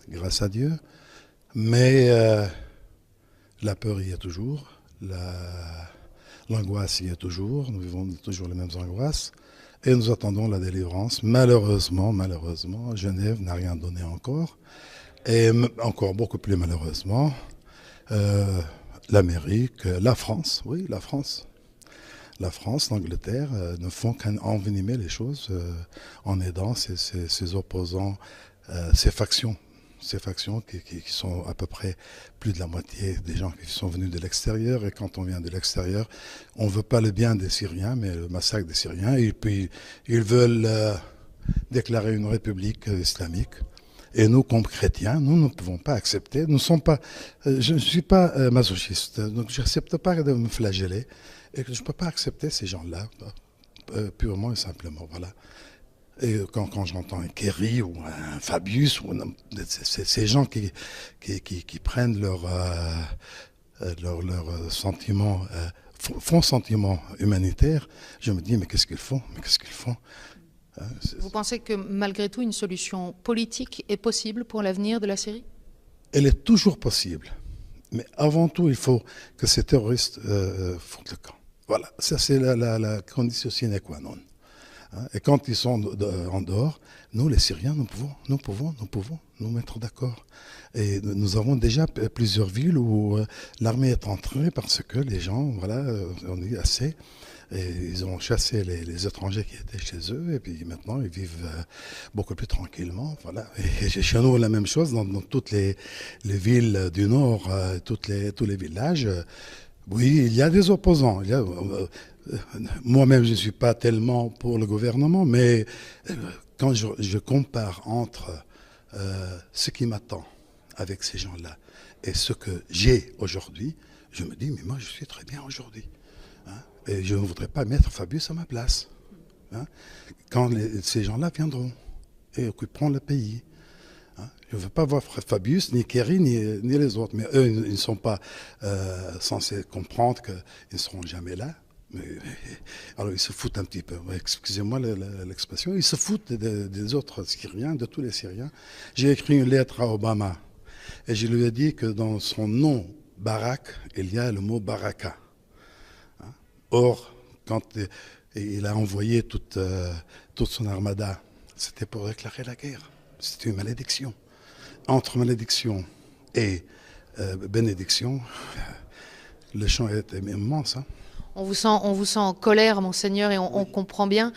grâce à Dieu. Mais la peur y est toujours, l'angoisse y est toujours, nous vivons toujours les mêmes angoisses. Et nous attendons la délivrance. Malheureusement, Genève n'a rien donné encore. Et encore beaucoup plus malheureusement, l'Amérique, la France, oui, la France, l'Angleterre ne font qu'envenimer les choses en aidant ces opposants, ces factions qui sont à peu près plus de la moitié des gens qui sont venus de l'extérieur. Et quand on vient de l'extérieur, on ne veut pas le bien des Syriens, mais le massacre des Syriens. Et puis ils veulent déclarer une république islamique. Et nous, comme chrétiens, nous ne pouvons pas accepter. Nous ne sommes pas, je ne suis pas masochiste, donc je n'accepte pas de me flageller. Et que je ne peux pas accepter ces gens-là, purement et simplement. Voilà. Et quand j'entends un Kerry ou un Fabius, ou ces gens qui prennent leur sentiment, font sentiment humanitaire, je me dis, mais qu'est-ce qu'ils font? Mais qu'est-ce qu'ils font? Vous pensez que malgré tout, une solution politique est possible pour l'avenir de la Syrie? Elle est toujours possible. Mais avant tout, il faut que ces terroristes foutent le camp. Voilà, ça c'est la condition sine qua non. Et quand ils sont en dehors, nous les Syriens, nous pouvons nous mettre d'accord. Et nous avons déjà plusieurs villes où l'armée est entrée parce que les gens, voilà, on dit assez. Et ils ont chassé les étrangers qui étaient chez eux, et puis maintenant ils vivent beaucoup plus tranquillement. Voilà. Et chez nous, la même chose dans toutes les villes du Nord, tous les villages. Oui, il y a des opposants. Moi-même, je ne suis pas tellement pour le gouvernement, mais quand je compare entre ce qui m'attend avec ces gens-là et ce que j'ai aujourd'hui, je me dis, mais moi, je suis très bien aujourd'hui. Et je ne voudrais pas mettre Fabius à ma place. Quand ces gens-là viendront et occuperont le pays. Je ne veux pas voir Fabius, ni Kerry, ni les autres. Mais eux, ils ne sont pas censés comprendre qu'ils ne seront jamais là. Alors ils se foutent un petit peu. Excusez-moi l'expression. Ils se foutent des autres Syriens, de tous les Syriens. J'ai écrit une lettre à Obama. Et je lui ai dit que dans son nom, Barak, il y a le mot Baraka. Or, quand il a envoyé toute son armada, c'était pour déclarer la guerre. C'était une malédiction. Entre malédiction et bénédiction, le champ est immense. On vous sent en colère, monseigneur, et on comprend bien.